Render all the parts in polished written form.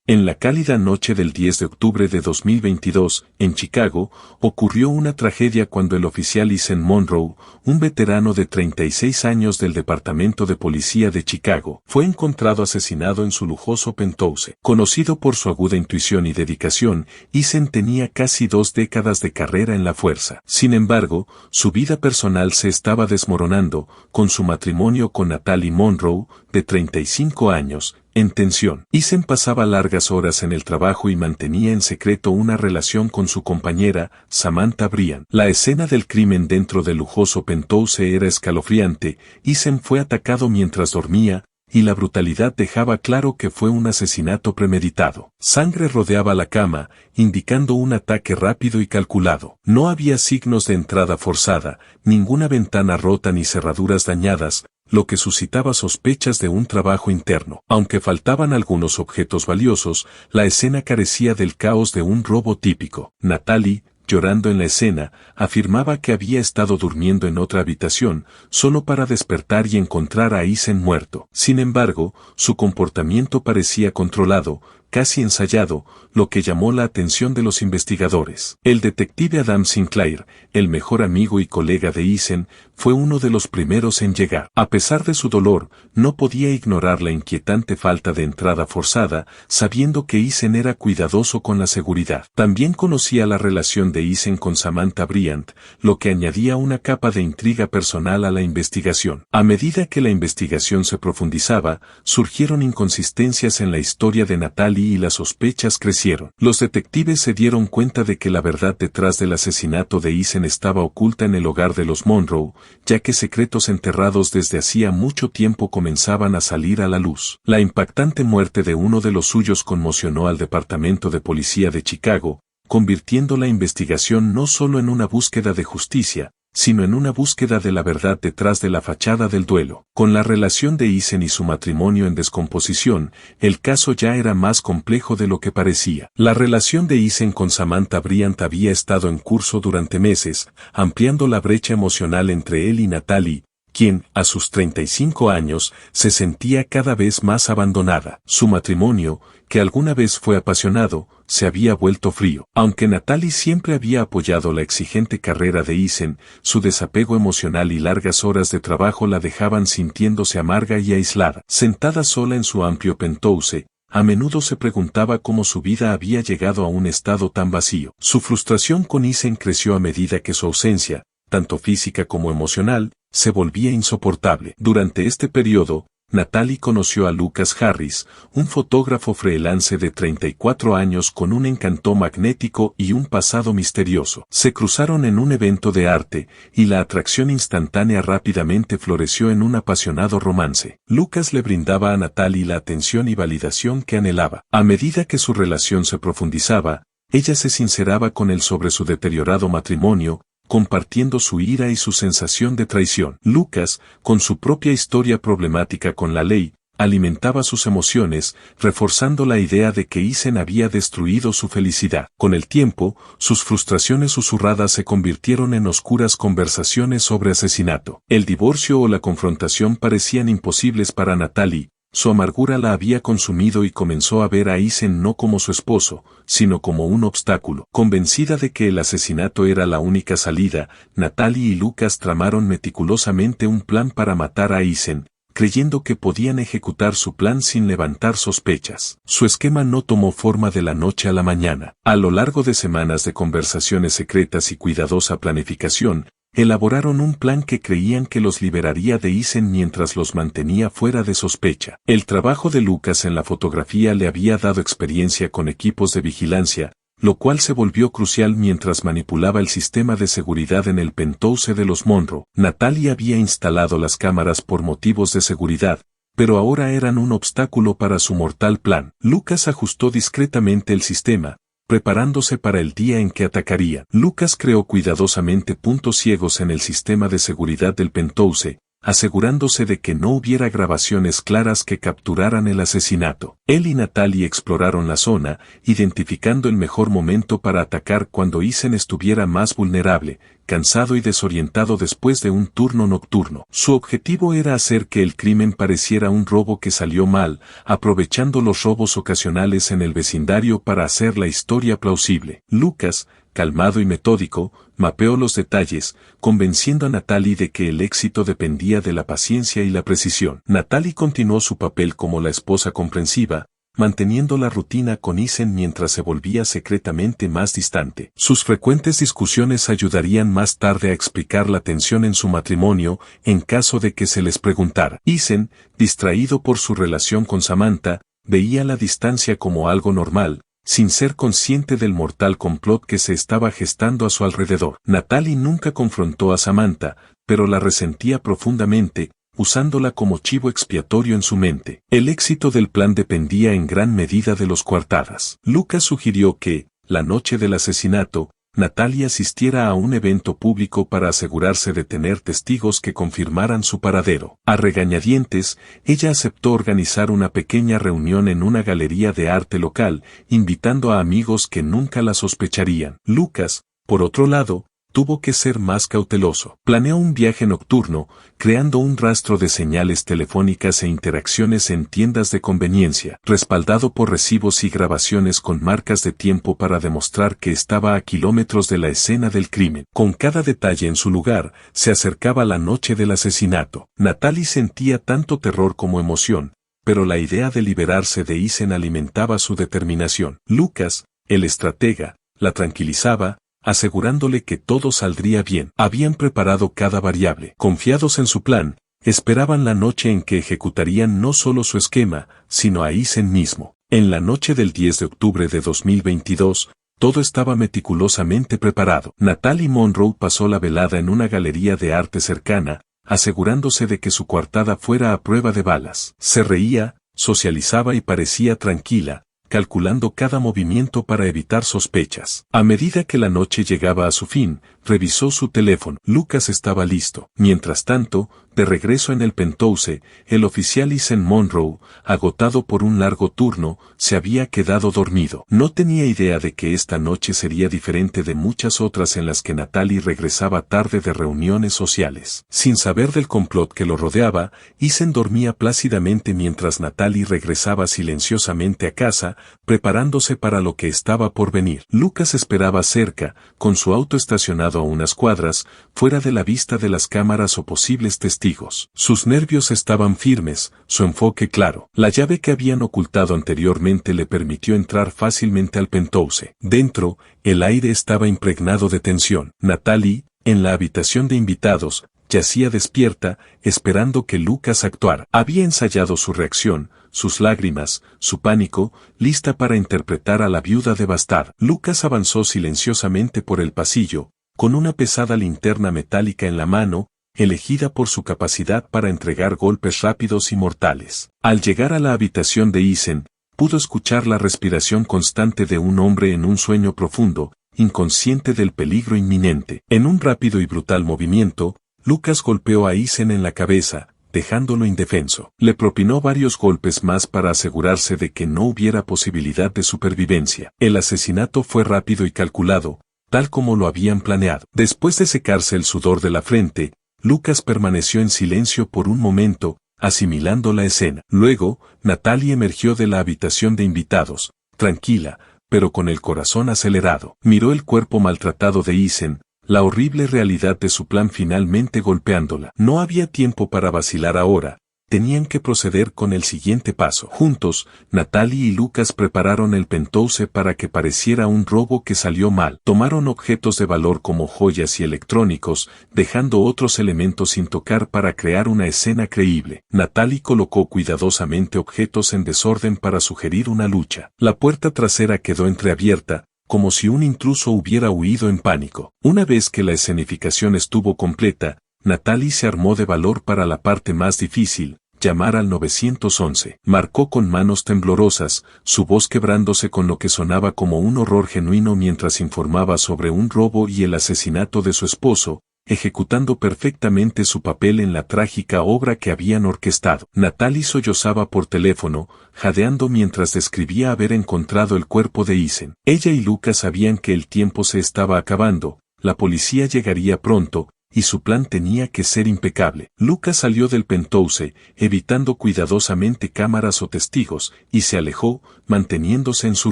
En la cálida noche del 10 de octubre de 2022, en Chicago, ocurrió una tragedia cuando el oficial Eason Monroe, un veterano de 36 años del Departamento de Policía de Chicago, fue encontrado asesinado en su lujoso penthouse. Conocido por su aguda intuición y dedicación, Eason tenía casi 2 décadas de carrera en la fuerza. Sin embargo, su vida personal se estaba desmoronando, con su matrimonio con Natalie Monroe, de 35 años, en tensión. Eason pasaba largas horas en el trabajo y mantenía en secreto una relación con su compañera, Samantha Bryant. La escena del crimen dentro del lujoso penthouse era escalofriante. Eason fue atacado mientras dormía, y la brutalidad dejaba claro que fue un asesinato premeditado. Sangre rodeaba la cama, indicando un ataque rápido y calculado. No había signos de entrada forzada, ninguna ventana rota ni cerraduras dañadas, lo que suscitaba sospechas de un trabajo interno. Aunque faltaban algunos objetos valiosos, la escena carecía del caos de un robo típico. Natalie, llorando en la escena, afirmaba que había estado durmiendo en otra habitación, solo para despertar y encontrar a Eason muerto. Sin embargo, su comportamiento parecía controlado, casi ensayado, lo que llamó la atención de los investigadores. El detective Adam Sinclair, el mejor amigo y colega de Eason, fue uno de los primeros en llegar. A pesar de su dolor, no podía ignorar la inquietante falta de entrada forzada, sabiendo que Eason era cuidadoso con la seguridad. También conocía la relación de Eason con Samantha Bryant, lo que añadía una capa de intriga personal a la investigación. A medida que la investigación se profundizaba, surgieron inconsistencias en la historia de Natalie y las sospechas crecieron. Los detectives se dieron cuenta de que la verdad detrás del asesinato de Eason estaba oculta en el hogar de los Monroe, ya que secretos enterrados desde hacía mucho tiempo comenzaban a salir a la luz. La impactante muerte de uno de los suyos conmocionó al Departamento de Policía de Chicago, convirtiendo la investigación no solo en una búsqueda de justicia, sino en una búsqueda de la verdad detrás de la fachada del duelo. Con la relación de Eason y su matrimonio en descomposición, el caso ya era más complejo de lo que parecía. La relación de Eason con Samantha Bryant había estado en curso durante meses, ampliando la brecha emocional entre él y Natalie, quien, a sus 35 años, se sentía cada vez más abandonada. Su matrimonio, que alguna vez fue apasionado, se había vuelto frío. Aunque Natalie siempre había apoyado la exigente carrera de Eason, su desapego emocional y largas horas de trabajo la dejaban sintiéndose amarga y aislada. Sentada sola en su amplio penthouse, a menudo se preguntaba cómo su vida había llegado a un estado tan vacío. Su frustración con Eason creció a medida que su ausencia, tanto física como emocional, se volvía insoportable. Durante este periodo, Natalie conoció a Lucas Harris, un fotógrafo freelance de 34 años con un encanto magnético y un pasado misterioso. Se cruzaron en un evento de arte, y la atracción instantánea rápidamente floreció en un apasionado romance. Lucas le brindaba a Natalie la atención y validación que anhelaba. A medida que su relación se profundizaba, ella se sinceraba con él sobre su deteriorado matrimonio, compartiendo su ira y su sensación de traición. Lucas, con su propia historia problemática con la ley, alimentaba sus emociones, reforzando la idea de que Eason había destruido su felicidad. Con el tiempo, sus frustraciones susurradas se convirtieron en oscuras conversaciones sobre asesinato. El divorcio o la confrontación parecían imposibles para Natalie. Su amargura la había consumido y comenzó a ver a Eason no como su esposo, sino como un obstáculo. Convencida de que el asesinato era la única salida, Natalie y Lucas tramaron meticulosamente un plan para matar a Eason, creyendo que podían ejecutar su plan sin levantar sospechas. Su esquema no tomó forma de la noche a la mañana. A lo largo de semanas de conversaciones secretas y cuidadosa planificación, elaboraron un plan que creían que los liberaría de Eason mientras los mantenía fuera de sospecha. El trabajo de Lucas en la fotografía le había dado experiencia con equipos de vigilancia, lo cual se volvió crucial mientras manipulaba el sistema de seguridad en el penthouse de los Monroe. Natalie había instalado las cámaras por motivos de seguridad, pero ahora eran un obstáculo para su mortal plan. Lucas ajustó discretamente el sistema, preparándose para el día en que atacaría. Lucas creó cuidadosamente puntos ciegos en el sistema de seguridad del penthouse, asegurándose de que no hubiera grabaciones claras que capturaran el asesinato. Él y Natalie exploraron la zona, identificando el mejor momento para atacar cuando Eisen estuviera más vulnerable, cansado y desorientado después de un turno nocturno. Su objetivo era hacer que el crimen pareciera un robo que salió mal, aprovechando los robos ocasionales en el vecindario para hacer la historia plausible. Lucas, calmado y metódico, mapeó los detalles, convenciendo a Natalie de que el éxito dependía de la paciencia y la precisión. Natalie continuó su papel como la esposa comprensiva, manteniendo la rutina con Eisen mientras se volvía secretamente más distante. Sus frecuentes discusiones ayudarían más tarde a explicar la tensión en su matrimonio en caso de que se les preguntara. Eisen, distraído por su relación con Samantha, veía la distancia como algo normal, sin ser consciente del mortal complot que se estaba gestando a su alrededor. Natalie nunca confrontó a Samantha, pero la resentía profundamente, usándola como chivo expiatorio en su mente. El éxito del plan dependía en gran medida de los coartadas. Lucas sugirió que, la noche del asesinato, Natalie asistiera a un evento público para asegurarse de tener testigos que confirmaran su paradero. A regañadientes, ella aceptó organizar una pequeña reunión en una galería de arte local, invitando a amigos que nunca la sospecharían. Lucas, por otro lado, tuvo que ser más cauteloso. Planeó un viaje nocturno, creando un rastro de señales telefónicas e interacciones en tiendas de conveniencia, respaldado por recibos y grabaciones con marcas de tiempo para demostrar que estaba a kilómetros de la escena del crimen. Con cada detalle en su lugar, se acercaba la noche del asesinato. Natalie sentía tanto terror como emoción, pero la idea de liberarse de Eisen alimentaba su determinación. Lucas, el estratega, la tranquilizaba, asegurándole que todo saldría bien. Habían preparado cada variable. Confiados en su plan, esperaban la noche en que ejecutarían no solo su esquema, sino a Eisen mismo. En la noche del 10 de octubre de 2022, todo estaba meticulosamente preparado. Natalie Monroe pasó la velada en una galería de arte cercana, asegurándose de que su coartada fuera a prueba de balas. Se reía, socializaba y parecía tranquila, calculando cada movimiento para evitar sospechas. A medida que la noche llegaba a su fin, revisó su teléfono. Lucas estaba listo. Mientras tanto, de regreso en el penthouse, el oficial Eisen Monroe, agotado por un largo turno, se había quedado dormido. No tenía idea de que esta noche sería diferente de muchas otras en las que Natalie regresaba tarde de reuniones sociales. Sin saber del complot que lo rodeaba, Eisen dormía plácidamente mientras Natalie regresaba silenciosamente a casa, preparándose para lo que estaba por venir. Lucas esperaba cerca, con su auto estacionado a unas cuadras, fuera de la vista de las cámaras o posibles testigos. Sus nervios estaban firmes, su enfoque claro. La llave que habían ocultado anteriormente le permitió entrar fácilmente al penthouse. Dentro, el aire estaba impregnado de tensión. Natalie, en la habitación de invitados, yacía despierta, esperando que Lucas actuara. Había ensayado su reacción, sus lágrimas, su pánico, lista para interpretar a la viuda devastada. Lucas avanzó silenciosamente por el pasillo, con una pesada linterna metálica en la mano, elegida por su capacidad para entregar golpes rápidos y mortales. Al llegar a la habitación de Eisen, pudo escuchar la respiración constante de un hombre en un sueño profundo, inconsciente del peligro inminente. En un rápido y brutal movimiento, Lucas golpeó a Eisen en la cabeza, dejándolo indefenso. Le propinó varios golpes más para asegurarse de que no hubiera posibilidad de supervivencia. El asesinato fue rápido y calculado, tal como lo habían planeado. Después de secarse el sudor de la frente, Lucas permaneció en silencio por un momento, asimilando la escena. Luego, Natalie emergió de la habitación de invitados, tranquila, pero con el corazón acelerado. Miró el cuerpo maltratado de Eisen, la horrible realidad de su plan finalmente golpeándola. No había tiempo para vacilar ahora. Tenían que proceder con el siguiente paso. Juntos, Natalie y Lucas prepararon el penthouse para que pareciera un robo que salió mal. Tomaron objetos de valor como joyas y electrónicos, dejando otros elementos sin tocar para crear una escena creíble. Natalie colocó cuidadosamente objetos en desorden para sugerir una lucha. La puerta trasera quedó entreabierta, como si un intruso hubiera huido en pánico. Una vez que la escenificación estuvo completa, Natalie se armó de valor para la parte más difícil, llamar al 911. Marcó con manos temblorosas, su voz quebrándose con lo que sonaba como un horror genuino mientras informaba sobre un robo y el asesinato de su esposo, ejecutando perfectamente su papel en la trágica obra que habían orquestado. Natalie sollozaba por teléfono, jadeando mientras describía haber encontrado el cuerpo de Eisen. Ella y Lucas sabían que el tiempo se estaba acabando, la policía llegaría pronto, y su plan tenía que ser impecable. Lucas salió del penthouse, evitando cuidadosamente cámaras o testigos, y se alejó, manteniéndose en su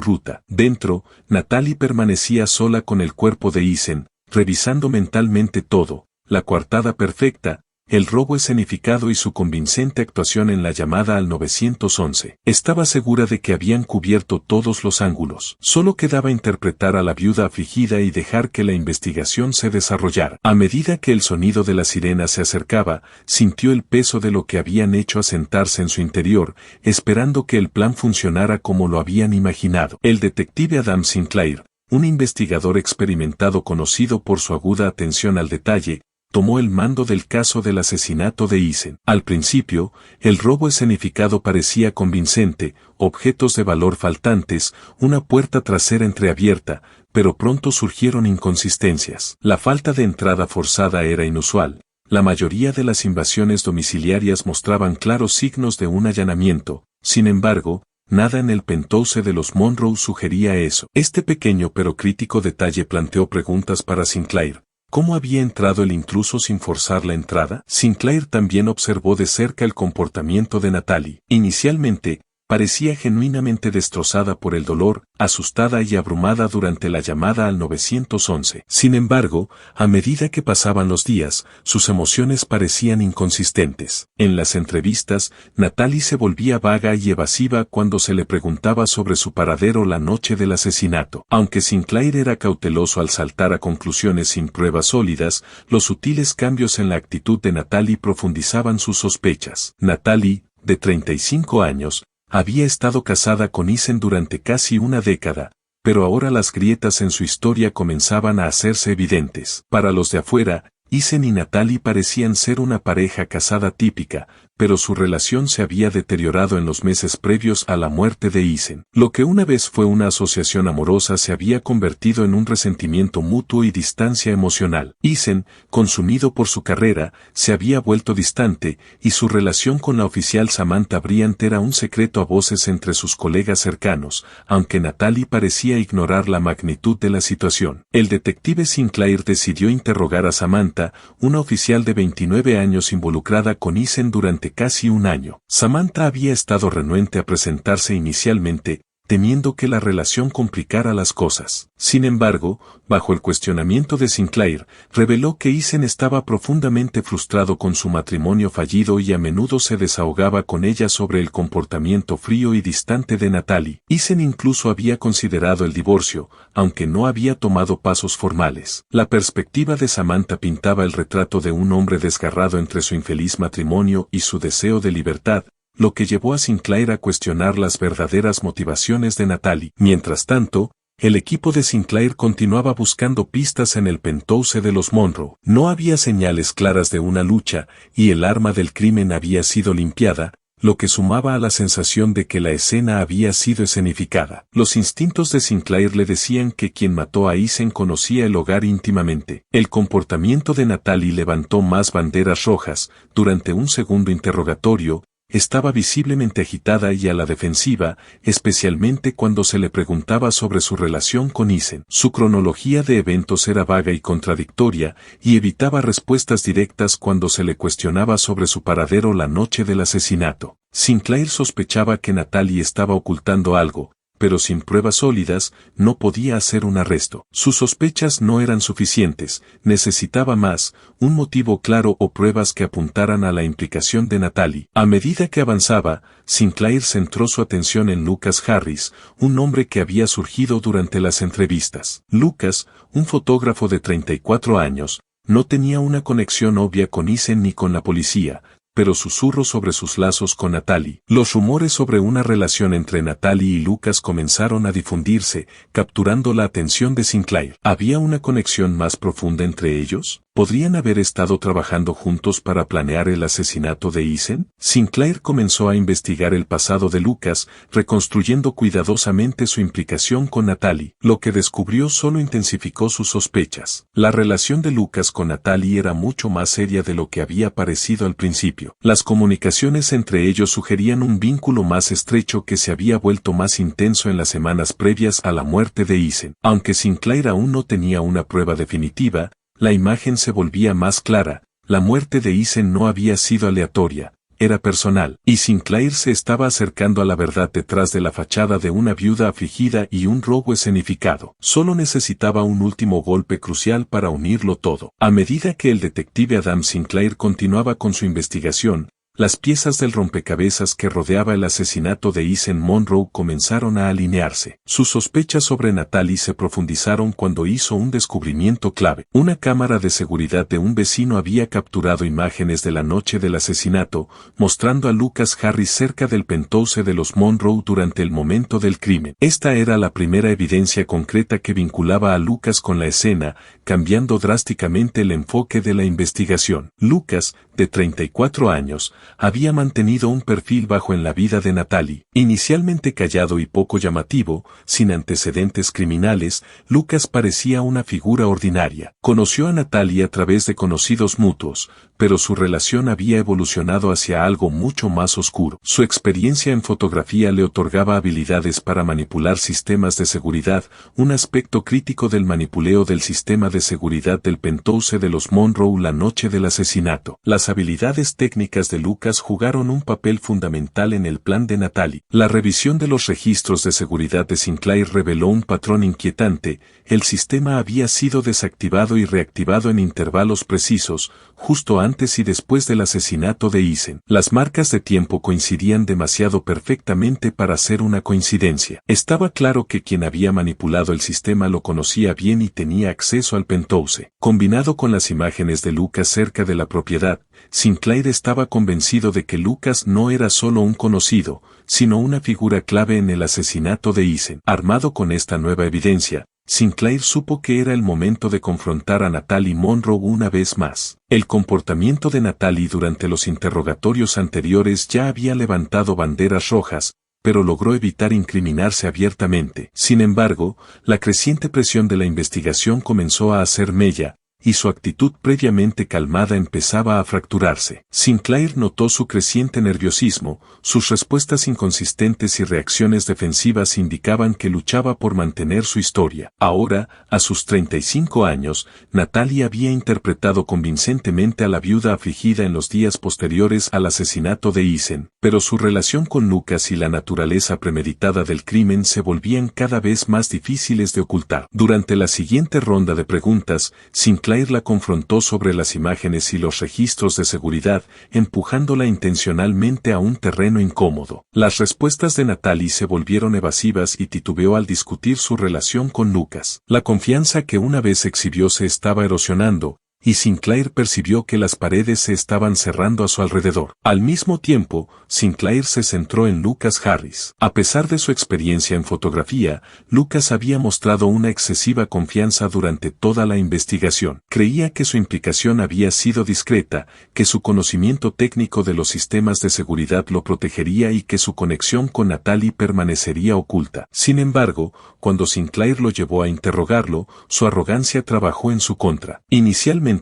ruta. Dentro, Natalie permanecía sola con el cuerpo de Eisen, revisando mentalmente todo, la coartada perfecta, el robo escenificado y su convincente actuación en la llamada al 911. Estaba segura de que habían cubierto todos los ángulos. Solo quedaba interpretar a la viuda afligida y dejar que la investigación se desarrollara. A medida que el sonido de la sirena se acercaba, sintió el peso de lo que habían hecho asentarse en su interior, esperando que el plan funcionara como lo habían imaginado. El detective Adam Sinclair, un investigador experimentado conocido por su aguda atención al detalle, tomó el mando del caso del asesinato de Eisen. Al principio, el robo escenificado parecía convincente, objetos de valor faltantes, una puerta trasera entreabierta, pero pronto surgieron inconsistencias. La falta de entrada forzada era inusual. La mayoría de las invasiones domiciliarias mostraban claros signos de un allanamiento. Sin embargo, nada en el penthouse de los Monroe sugería eso. Este pequeño pero crítico detalle planteó preguntas para Sinclair. ¿Cómo había entrado el intruso sin forzar la entrada? Sinclair también observó de cerca el comportamiento de Natalie. Inicialmente, parecía genuinamente destrozada por el dolor, asustada y abrumada durante la llamada al 911. Sin embargo, a medida que pasaban los días, sus emociones parecían inconsistentes. En las entrevistas, Natalie se volvía vaga y evasiva cuando se le preguntaba sobre su paradero la noche del asesinato. Aunque Sinclair era cauteloso al saltar a conclusiones sin pruebas sólidas, los sutiles cambios en la actitud de Natalie profundizaban sus sospechas. Natalie, de 35 años, había estado casada con Eisen durante casi una década, pero ahora las grietas en su historia comenzaban a hacerse evidentes. Para los de afuera, Eisen y Natalie parecían ser una pareja casada típica, pero su relación se había deteriorado en los meses previos a la muerte de Eisen. Lo que una vez fue una asociación amorosa se había convertido en un resentimiento mutuo y distancia emocional. Eisen, consumido por su carrera, se había vuelto distante, y su relación con la oficial Samantha Bryant era un secreto a voces entre sus colegas cercanos, aunque Natalie parecía ignorar la magnitud de la situación. El detective Sinclair decidió interrogar a Samantha, una oficial de 29 años involucrada con Eisen durante casi un año. Samantha había estado renuente a presentarse inicialmente, temiendo que la relación complicara las cosas. Sin embargo, bajo el cuestionamiento de Sinclair, reveló que Eisen estaba profundamente frustrado con su matrimonio fallido y a menudo se desahogaba con ella sobre el comportamiento frío y distante de Natalie. Eisen incluso había considerado el divorcio, aunque no había tomado pasos formales. La perspectiva de Samantha pintaba el retrato de un hombre desgarrado entre su infeliz matrimonio y su deseo de libertad, lo que llevó a Sinclair a cuestionar las verdaderas motivaciones de Natalie. Mientras tanto, el equipo de Sinclair continuaba buscando pistas en el penthouse de los Monroe. No había señales claras de una lucha, y el arma del crimen había sido limpiada, lo que sumaba a la sensación de que la escena había sido escenificada. Los instintos de Sinclair le decían que quien mató a Eisen conocía el hogar íntimamente. El comportamiento de Natalie levantó más banderas rojas. Durante un segundo interrogatorio, estaba visiblemente agitada y a la defensiva, especialmente cuando se le preguntaba sobre su relación con Eisen. Su cronología de eventos era vaga y contradictoria, y evitaba respuestas directas cuando se le cuestionaba sobre su paradero la noche del asesinato. Sinclair sospechaba que Natalie estaba ocultando algo, pero sin pruebas sólidas, no podía hacer un arresto. Sus sospechas no eran suficientes, necesitaba más, un motivo claro o pruebas que apuntaran a la implicación de Natalie. A medida que avanzaba, Sinclair centró su atención en Lucas Harris, un hombre que había surgido durante las entrevistas. Lucas, un fotógrafo de 34 años, no tenía una conexión obvia con Eisen ni con la policía, pero susurros sobre sus lazos con Natalie. Los rumores sobre una relación entre Natalie y Lucas comenzaron a difundirse, capturando la atención de Sinclair. ¿Había una conexión más profunda entre ellos? ¿Podrían haber estado trabajando juntos para planear el asesinato de Eisen? Sinclair comenzó a investigar el pasado de Lucas, reconstruyendo cuidadosamente su implicación con Natalie. Lo que descubrió solo intensificó sus sospechas. La relación de Lucas con Natalie era mucho más seria de lo que había parecido al principio. Las comunicaciones entre ellos sugerían un vínculo más estrecho que se había vuelto más intenso en las semanas previas a la muerte de Eisen. Aunque Sinclair aún no tenía una prueba definitiva, la imagen se volvía más clara. La muerte de Eisen no había sido aleatoria, era personal, y Sinclair se estaba acercando a la verdad detrás de la fachada de una viuda afligida y un robo escenificado. Solo necesitaba un último golpe crucial para unirlo todo. A medida que el detective Adam Sinclair continuaba con su investigación, las piezas del rompecabezas que rodeaba el asesinato de Eisen Monroe comenzaron a alinearse. Sus sospechas sobre Natalie se profundizaron cuando hizo un descubrimiento clave. Una cámara de seguridad de un vecino había capturado imágenes de la noche del asesinato, mostrando a Lucas Harris cerca del penthouse de los Monroe durante el momento del crimen. Esta era la primera evidencia concreta que vinculaba a Lucas con la escena, cambiando drásticamente el enfoque de la investigación. Lucas, de 34 años, había mantenido un perfil bajo en la vida de Natalie. Inicialmente callado y poco llamativo, sin antecedentes criminales, Lucas parecía una figura ordinaria. Conoció a Natalie a través de conocidos mutuos, pero su relación había evolucionado hacia algo mucho más oscuro. Su experiencia en fotografía le otorgaba habilidades para manipular sistemas de seguridad, un aspecto crítico del manipuleo del sistema de seguridad del penthouse de los Monroe la noche del asesinato. Las habilidades técnicas de Lucas jugaron un papel fundamental en el plan de Natalie. La revisión de los registros de seguridad de Sinclair reveló un patrón inquietante. El sistema había sido desactivado y reactivado en intervalos precisos, justo antes y después del asesinato de Eisen. Las marcas de tiempo coincidían demasiado perfectamente para ser una coincidencia. Estaba claro que quien había manipulado el sistema lo conocía bien y tenía acceso al penthouse. Combinado con las imágenes de Lucas cerca de la propiedad, Sinclair estaba convencido de que Lucas no era solo un conocido, sino una figura clave en el asesinato de Eisen. Armado con esta nueva evidencia, Sinclair supo que era el momento de confrontar a Natalie Monroe una vez más. El comportamiento de Natalie durante los interrogatorios anteriores ya había levantado banderas rojas, pero logró evitar incriminarse abiertamente. Sin embargo, la creciente presión de la investigación comenzó a hacer mella, y su actitud previamente calmada empezaba a fracturarse. Sinclair notó su creciente nerviosismo, sus respuestas inconsistentes y reacciones defensivas indicaban que luchaba por mantener su historia. Ahora, a sus 35 años, Natalie había interpretado convincentemente a la viuda afligida en los días posteriores al asesinato de Eisen, pero su relación con Lucas y la naturaleza premeditada del crimen se volvían cada vez más difíciles de ocultar. Durante la siguiente ronda de preguntas, Sinclair la confrontó sobre las imágenes y los registros de seguridad, empujándola intencionalmente a un terreno incómodo. Las respuestas de Natalie se volvieron evasivas y titubeó al discutir su relación con Lucas. La confianza que una vez exhibió se estaba erosionando, y Sinclair percibió que las paredes se estaban cerrando a su alrededor. Al mismo tiempo, Sinclair se centró en Lucas Harris. A pesar de su experiencia en fotografía, Lucas había mostrado una excesiva confianza durante toda la investigación. Creía que su implicación había sido discreta, que su conocimiento técnico de los sistemas de seguridad lo protegería y que su conexión con Natalie permanecería oculta. Sin embargo, cuando Sinclair lo llevó a interrogarlo, su arrogancia trabajó en su contra. Inicialmente,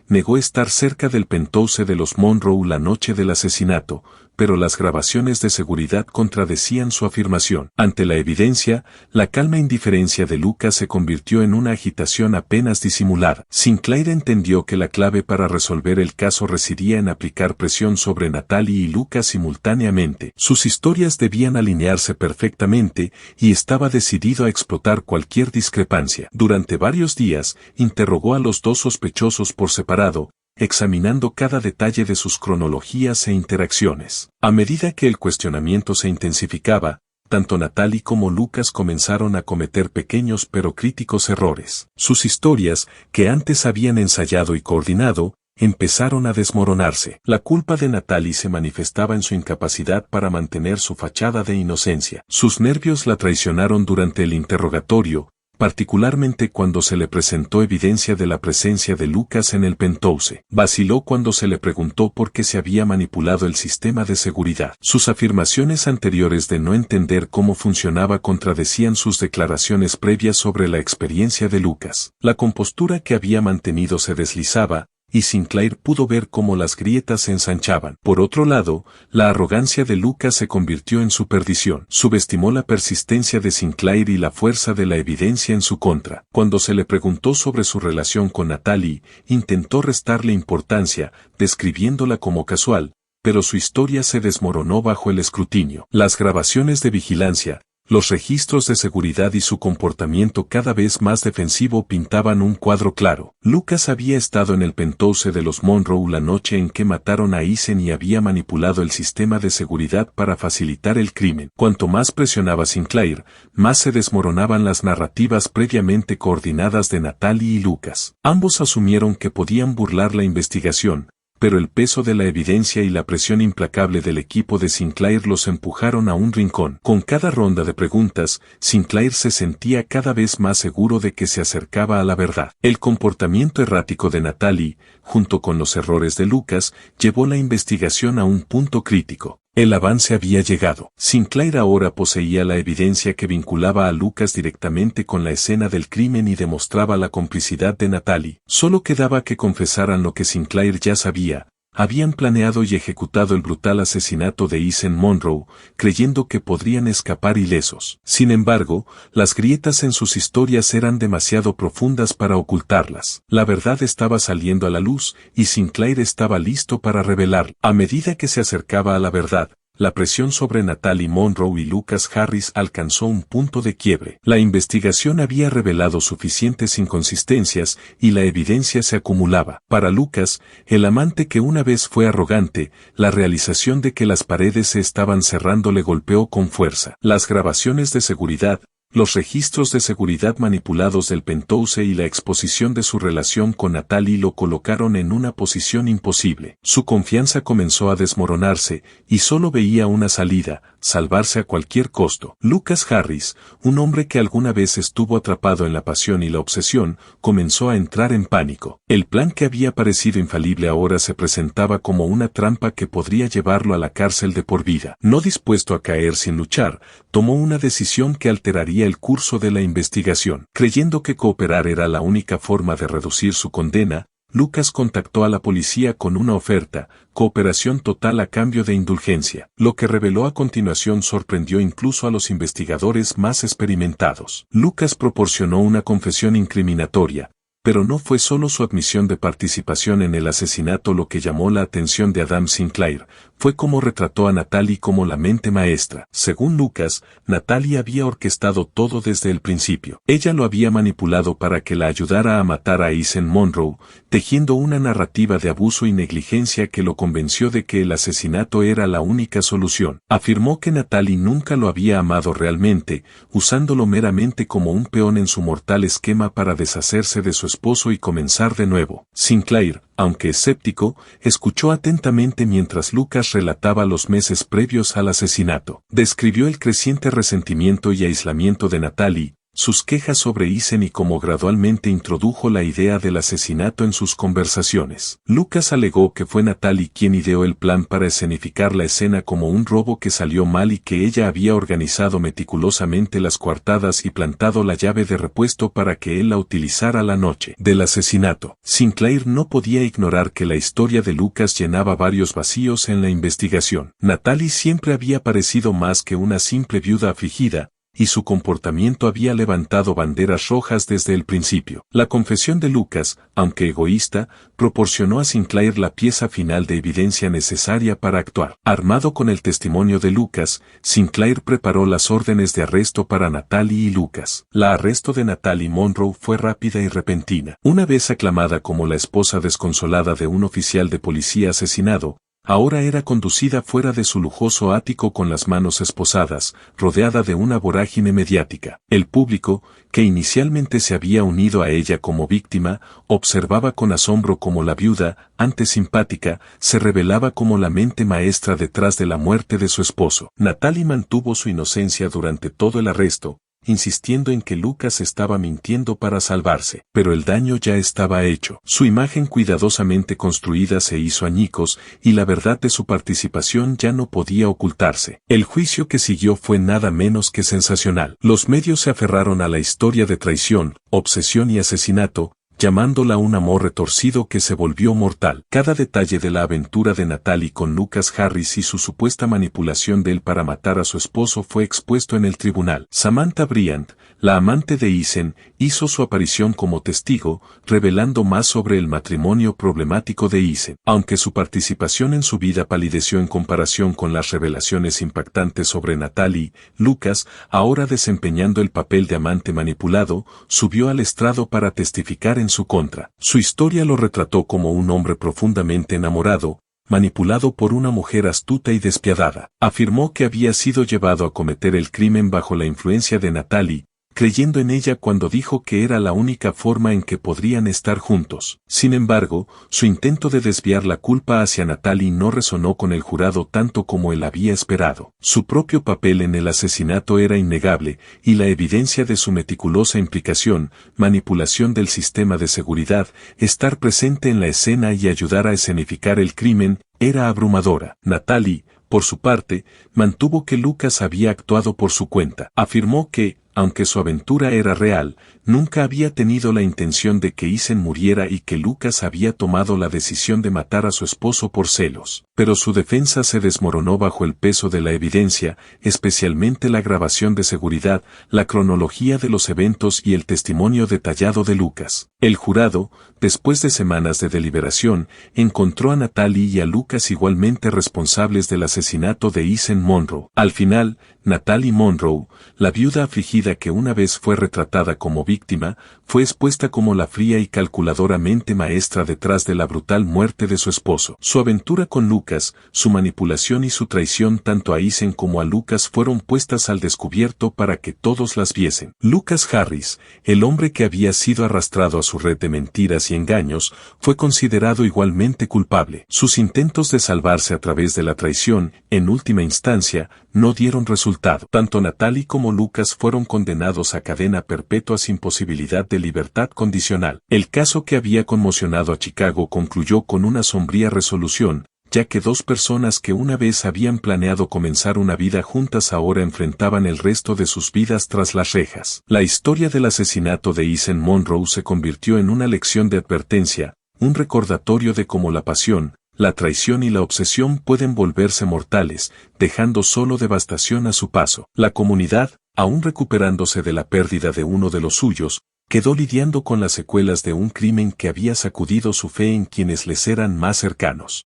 negó estar cerca del penthouse de los Monroe la noche del asesinato, pero las grabaciones de seguridad contradecían su afirmación. Ante la evidencia, la calma indiferencia de Lucas se convirtió en una agitación apenas disimulada. Sinclair entendió que la clave para resolver el caso residía en aplicar presión sobre Natalie y Lucas simultáneamente. Sus historias debían alinearse perfectamente y estaba decidido a explotar cualquier discrepancia. Durante varios días, interrogó a los dos sospechosos por separado, examinando cada detalle de sus cronologías e interacciones. A medida que el cuestionamiento se intensificaba, tanto Natalie como Lucas comenzaron a cometer pequeños pero críticos errores. Sus historias, que antes habían ensayado y coordinado, empezaron a desmoronarse. La culpa de Natalie se manifestaba en su incapacidad para mantener su fachada de inocencia. Sus nervios la traicionaron durante el interrogatorio, particularmente cuando se le presentó evidencia de la presencia de Lucas en el penthouse. Vaciló cuando se le preguntó por qué se había manipulado el sistema de seguridad. Sus afirmaciones anteriores de no entender cómo funcionaba contradecían sus declaraciones previas sobre la experiencia de Lucas. La compostura que había mantenido se deslizaba, y Sinclair pudo ver cómo las grietas se ensanchaban. Por otro lado, la arrogancia de Lucas se convirtió en su perdición. Subestimó la persistencia de Sinclair y la fuerza de la evidencia en su contra. Cuando se le preguntó sobre su relación con Natalie, intentó restarle importancia, describiéndola como casual, pero su historia se desmoronó bajo el escrutinio. Las grabaciones de vigilancia, los registros de seguridad y su comportamiento cada vez más defensivo pintaban un cuadro claro. Lucas había estado en el penthouse de los Monroe la noche en que mataron a Eisen y había manipulado el sistema de seguridad para facilitar el crimen. Cuanto más presionaba Sinclair, más se desmoronaban las narrativas previamente coordinadas de Natalie y Lucas. Ambos asumieron que podían burlar la investigación, pero el peso de la evidencia y la presión implacable del equipo de Sinclair los empujaron a un rincón. Con cada ronda de preguntas, Sinclair se sentía cada vez más seguro de que se acercaba a la verdad. El comportamiento errático de Natalie, junto con los errores de Lucas, llevó la investigación a un punto crítico. El avance había llegado. Sinclair ahora poseía la evidencia que vinculaba a Lucas directamente con la escena del crimen y demostraba la complicidad de Natalie. Solo quedaba que confesaran lo que Sinclair ya sabía. Habían planeado y ejecutado el brutal asesinato de Eisen Monroe, creyendo que podrían escapar ilesos. Sin embargo, las grietas en sus historias eran demasiado profundas para ocultarlas. La verdad estaba saliendo a la luz, y Sinclair estaba listo para revelarla. A medida que se acercaba a la verdad, la presión sobre Natalie Monroe y Lucas Harris alcanzó un punto de quiebre. La investigación había revelado suficientes inconsistencias y la evidencia se acumulaba. Para Lucas, el amante que una vez fue arrogante, la realización de que las paredes se estaban cerrando le golpeó con fuerza. Las grabaciones de seguridad, los registros de seguridad manipulados del penthouse y la exposición de su relación con Natalie lo colocaron en una posición imposible. Su confianza comenzó a desmoronarse y solo veía una salida, salvarse a cualquier costo. Lucas Harris, un hombre que alguna vez estuvo atrapado en la pasión y la obsesión, comenzó a entrar en pánico. El plan que había parecido infalible ahora se presentaba como una trampa que podría llevarlo a la cárcel de por vida. No dispuesto a caer sin luchar, tomó una decisión que alteraría el curso de la investigación. Creyendo que cooperar era la única forma de reducir su condena, Lucas contactó a la policía con una oferta, cooperación total a cambio de indulgencia. Lo que reveló a continuación sorprendió incluso a los investigadores más experimentados. Lucas proporcionó una confesión incriminatoria, pero no fue solo su admisión de participación en el asesinato lo que llamó la atención de Adam Sinclair, fue cómo retrató a Natalie como la mente maestra. Según Lucas, Natalie había orquestado todo desde el principio. Ella lo había manipulado para que la ayudara a matar a Eisen Monroe, tejiendo una narrativa de abuso y negligencia que lo convenció de que el asesinato era la única solución. Afirmó que Natalie nunca lo había amado realmente, usándolo meramente como un peón en su mortal esquema para deshacerse de su esposo y comenzar de nuevo. Sinclair, aunque escéptico, escuchó atentamente mientras Lucas relataba los meses previos al asesinato. Describió el creciente resentimiento y aislamiento de Natalie, sus quejas sobre Eisen y cómo gradualmente introdujo la idea del asesinato en sus conversaciones. Lucas alegó que fue Natalie quien ideó el plan para escenificar la escena como un robo que salió mal y que ella había organizado meticulosamente las coartadas y plantado la llave de repuesto para que él la utilizara la noche del asesinato. Sinclair no podía ignorar que la historia de Lucas llenaba varios vacíos en la investigación. Natalie siempre había parecido más que una simple viuda afligida, y su comportamiento había levantado banderas rojas desde el principio. La confesión de Lucas, aunque egoísta, proporcionó a Sinclair la pieza final de evidencia necesaria para actuar. Armado con el testimonio de Lucas, Sinclair preparó las órdenes de arresto para Natalie y Lucas. La arresto de Natalie Monroe fue rápida y repentina. Una vez aclamada como la esposa desconsolada de un oficial de policía asesinado, Ahora era conducida fuera de su lujoso ático con las manos esposadas, rodeada de una vorágine mediática. El público, que inicialmente se había unido a ella como víctima, observaba con asombro cómo la viuda, antes simpática, se revelaba como la mente maestra detrás de la muerte de su esposo. Natalie mantuvo su inocencia durante todo el arresto, insistiendo en que Lucas estaba mintiendo para salvarse, pero el daño ya estaba hecho. Su imagen cuidadosamente construida se hizo añicos y la verdad de su participación ya no podía ocultarse. El juicio que siguió fue nada menos que sensacional. Los medios se aferraron a la historia de traición, obsesión y asesinato, llamándola un amor retorcido que se volvió mortal. Cada detalle de la aventura de Natalie con Lucas Harris y su supuesta manipulación de él para matar a su esposo fue expuesto en el tribunal. Samantha Bryant, la amante de Eisen, hizo su aparición como testigo, revelando más sobre el matrimonio problemático de Eisen. Aunque su participación en su vida palideció en comparación con las revelaciones impactantes sobre Natalie, Lucas, ahora desempeñando el papel de amante manipulado, subió al estrado para testificar en su contra. Su historia lo retrató como un hombre profundamente enamorado, manipulado por una mujer astuta y despiadada. Afirmó que había sido llevado a cometer el crimen bajo la influencia de Natalie, creyendo en ella cuando dijo que era la única forma en que podrían estar juntos. Sin embargo, su intento de desviar la culpa hacia Natalie no resonó con el jurado tanto como él había esperado. Su propio papel en el asesinato era innegable, y la evidencia de su meticulosa implicación, manipulación del sistema de seguridad, estar presente en la escena y ayudar a escenificar el crimen, era abrumadora. Natalie, por su parte, mantuvo que Lucas había actuado por su cuenta. Afirmó que, aunque su aventura era real, nunca había tenido la intención de que Eisen muriera y que Lucas había tomado la decisión de matar a su esposo por celos. Pero su defensa se desmoronó bajo el peso de la evidencia, especialmente la grabación de seguridad, la cronología de los eventos y el testimonio detallado de Lucas. El jurado, después de semanas de deliberación, encontró a Natalie y a Lucas igualmente responsables del asesinato de Eisen Monroe. Al final, Natalie Monroe, la viuda afligida que una vez fue retratada como víctima, fue expuesta como la fría y calculadora mente maestra detrás de la brutal muerte de su esposo. Su aventura con Lucas, su manipulación y su traición tanto a Eisen como a Lucas fueron puestas al descubierto para que todos las viesen. Lucas Harris, el hombre que había sido arrastrado a su red de mentiras y engaños, fue considerado igualmente culpable. Sus intentos de salvarse a través de la traición, en última instancia, no dieron resultado. Tanto Natalie como Lucas fueron condenados a cadena perpetua sin posibilidad de libertad condicional. El caso que había conmocionado a Chicago concluyó con una sombría resolución, ya que dos personas que una vez habían planeado comenzar una vida juntas ahora enfrentaban el resto de sus vidas tras las rejas. La historia del asesinato de Eisen Monroe se convirtió en una lección de advertencia, un recordatorio de cómo la pasión, la traición y la obsesión pueden volverse mortales, dejando solo devastación a su paso. La comunidad, aún recuperándose de la pérdida de uno de los suyos, quedó lidiando con las secuelas de un crimen que había sacudido su fe en quienes les eran más cercanos.